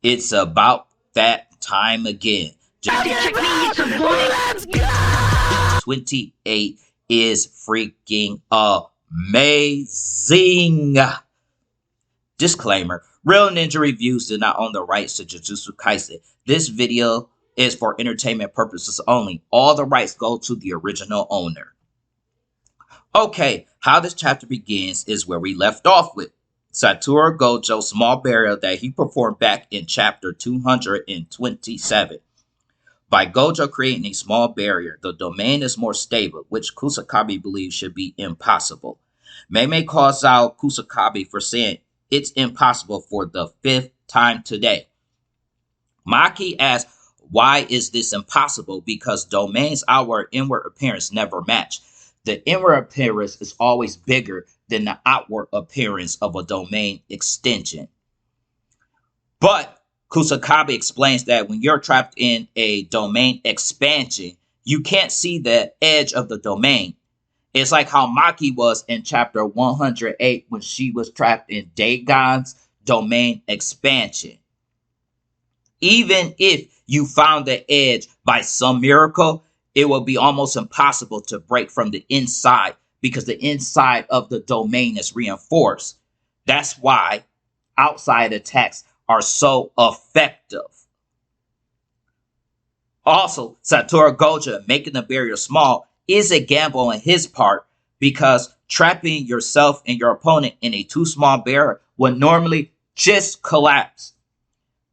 It's about that time again. Let's go! 28 is freaking amazing. Disclaimer, Real Ninja Reviews do not own the rights to JuJutsu Kaisen. This video is for entertainment purposes only. All the rights go to the original owner. Okay, how this chapter begins is where we left off with Satoru Gojo's small burial that he performed back in chapter 227. By Gojo creating a small barrier, the domain is more stable, which Kusakabe believes should be impossible. Mei calls out Kusakabe for saying it's impossible for the 5th time today. Maki asks, why is this impossible? Because domain's outward inward appearance never match. The inward appearance is always bigger than the outward appearance of a domain extension. But Kusakabe explains that when you're trapped in a domain expansion, you can't see the edge of the domain. It's like how Maki was in chapter 108 when she was trapped in Dagon's domain expansion. Even if you found the edge by some miracle, it will be almost impossible to break from the inside because the inside of the domain is reinforced. That's why outside attacks are so effective. Also, Satoru Gojo making the barrier small is a gamble on his part because trapping yourself and your opponent in a too small barrier would normally just collapse.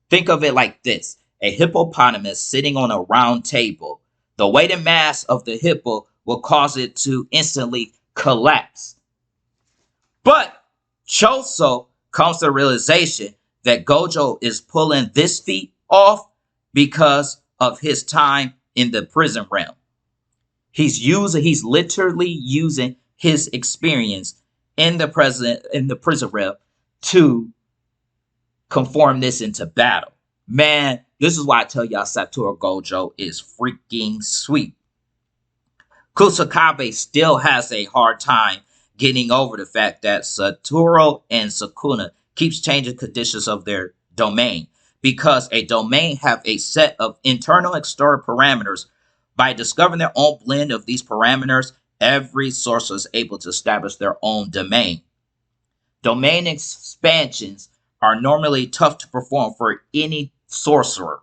Think of it like this: a hippopotamus sitting on a round table. The weight and mass of the hippo will cause it to instantly collapse. But Choso comes to the realization that Gojo is pulling this feat off because of his time in the prison realm. He's literally using his experience in the prison realm to conform this into battle. Man, this is why I tell y'all Satoru Gojo is freaking sweet. Kusakabe still has a hard time getting over the fact that Satoru and Sukuna keeps changing conditions of their domain because a domain have a set of internal and external parameters. By discovering their own blend of these parameters, every sorcerer is able to establish their own domain. Domain expansions are normally tough to perform for any sorcerer,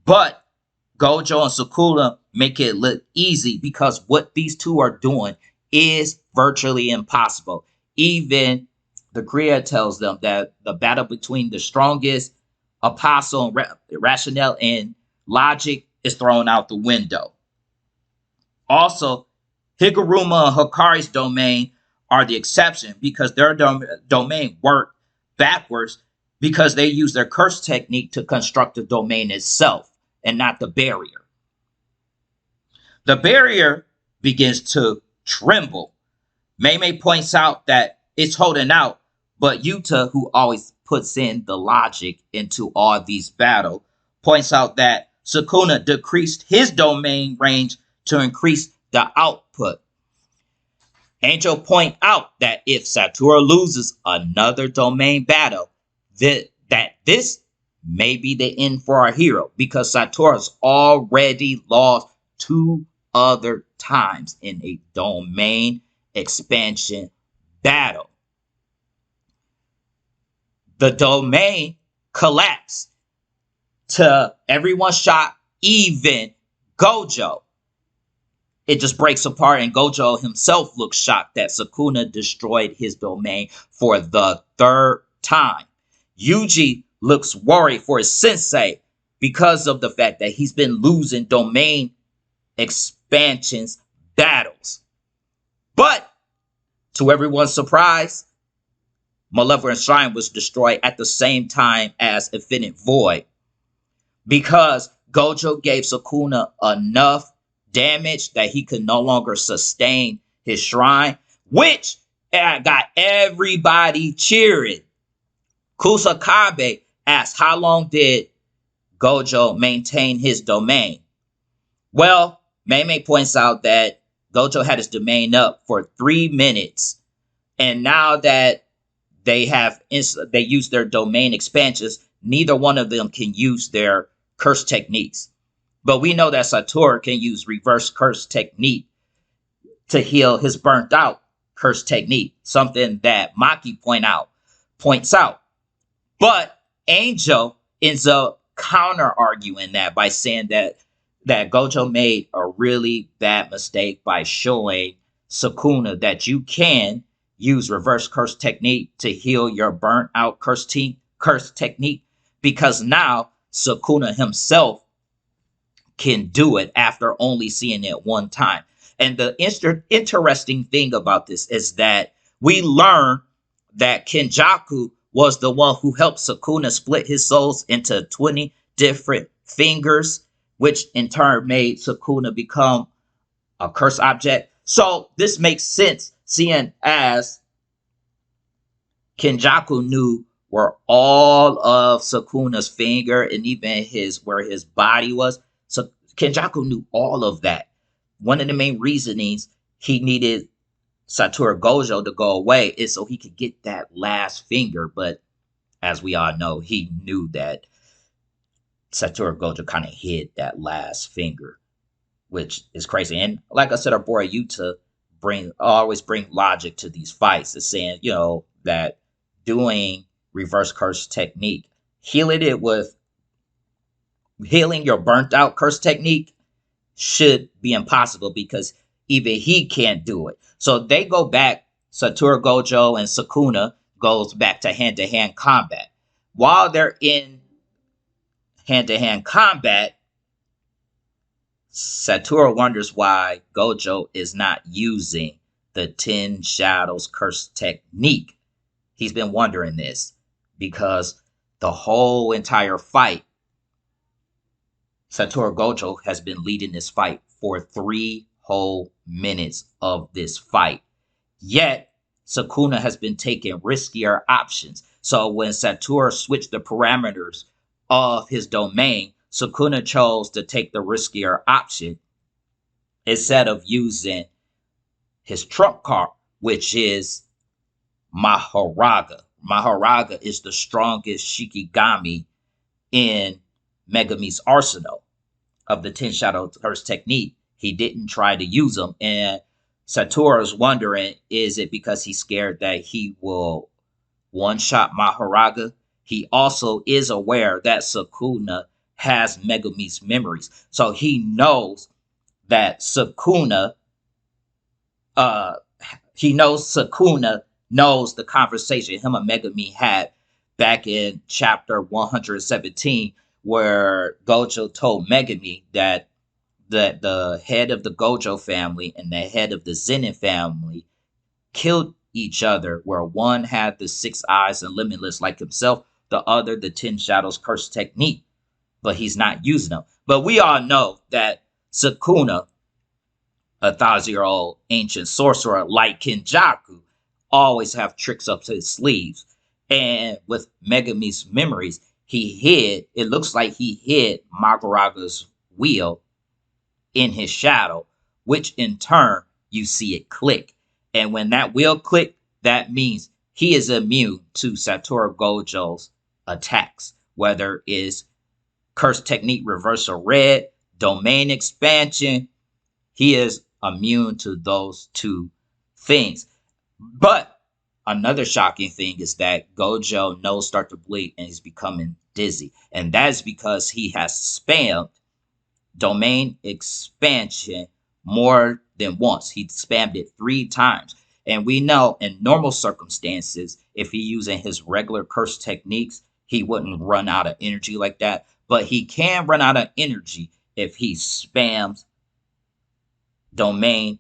but Gojo and Sukuna make it look easy because what these two are doing is virtually impossible. Even the creator tells them that the battle between the strongest apostle and rationale and logic is thrown out the window. Also, Higuruma and Hikari's domain are the exception because their domain work backwards because they use their curse technique to construct the domain itself and not the barrier. The barrier begins to tremble. Mei points out that it's holding out, but Yuta, who always puts in the logic into all these battles, points out that Sukuna decreased his domain range to increase the output. Angel point out that if Satoru loses another domain battle, that this may be the end for our hero because Satoru has already lost 2 other times in a domain expansion battle. The domain collapsed to everyone's shock, even Gojo. It just breaks apart, and Gojo himself looks shocked that Sukuna destroyed his domain for the 3rd time. Yuji looks worried for his sensei because of the fact that he's been losing domain expansions battles. But to everyone's surprise, Malevolent Shrine was destroyed at the same time as Infinite Void because Gojo gave Sukuna enough damage that he could no longer sustain his shrine, which got everybody cheering. Kusakabe asked how long did Gojo maintain his domain. Well, Mei points out that Gojo had his domain up for 3 minutes, and now that they use their domain expansions, neither one of them can use their curse techniques. But we know that Satoru can use reverse curse technique to heal his burnt out curse technique, something that Maki points out. But Angel ends up counter arguing that by saying that Gojo made a really bad mistake by showing Sukuna that you can use reverse curse technique to heal your burnt out curse technique, because now Sukuna himself can do it after only seeing it one time. And the interesting thing about this is that we learn that Kenjaku was the one who helped Sukuna split his souls into 20 different fingers, which in turn made Sukuna become a curse object. So this makes sense, seeing as Kenjaku knew where all of Sukuna's finger and even where his body was. So Kenjaku knew all of that. One of the main reasonings he needed Satoru Gojo to go away is so he could get that last finger. But as we all know, he knew that Satoru Gojo kind of hid that last finger, which is crazy. And like I said, our boy Yuta always bring logic to these fights. It's saying, that doing reverse curse technique, healing your burnt out curse technique should be impossible because even he can't do it. So they go back, Satoru Gojo and Sukuna goes back to hand-to-hand combat. While they're in hand-to-hand combat, Satoru wonders why Gojo is not using the 10 Shadows curse technique. He's been wondering this because the whole entire fight, Satoru Gojo has been leading this fight for 3 whole minutes of this fight. Yet, Sukuna has been taking riskier options. So when Satoru switched the parameters of his domain, Sukuna chose to take the riskier option instead of using his trump card, which is Mahoraga. Mahoraga is the strongest Shikigami in Megumi's arsenal of the 10 Shadow Curse technique. He didn't try to use them. And Satoru's wondering, is it because he's scared that he will one-shot Mahoraga? He also is aware that Sukuna has Megumi's memories. So he knows that Sukuna knows the conversation him and Megumi had back in chapter 117, where Gojo told Megumi that the head of the Gojo family and the head of the Zenin family killed each other, where one had the 6 eyes and limitless like himself, the other the 10 Shadows curse technique, but he's not using them. But we all know that Sukuna, a 1,000-year-old ancient sorcerer like Kenjaku, always have tricks up his sleeves. And with Megumi's memories, it looks like he hid Maguraga's wheel in his shadow, which in turn, you see it click. And when that wheel click, that means he is immune to Satoru Gojo's attacks, whether it's curse technique reversal red, domain expansion, he is immune to those 2 things. But another shocking thing is that Gojo nose start to bleed and he's becoming dizzy. And that's because he has spammed domain expansion more than once. He spammed it 3 times. And we know in normal circumstances, if he's using his regular curse techniques, he wouldn't run out of energy like that. But he can run out of energy if he spams domain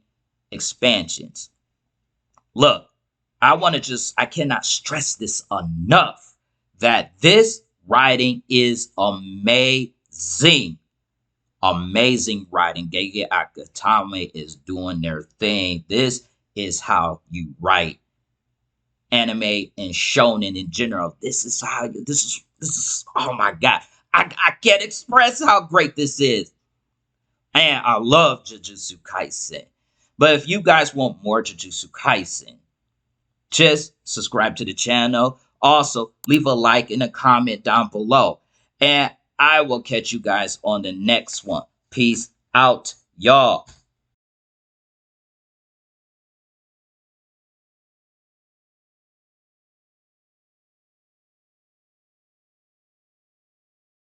expansions. Look, I cannot stress this enough that this writing is amazing. Amazing writing. Gege Akutami is doing their thing. This is how you write anime and shonen in general. This is oh my god. I can't express how great this is. And I love JuJutsu Kaisen. But if you guys want more JuJutsu Kaisen, just subscribe to the channel. Also, leave a like and a comment down below. And I will catch you guys on the next one. Peace out, y'all.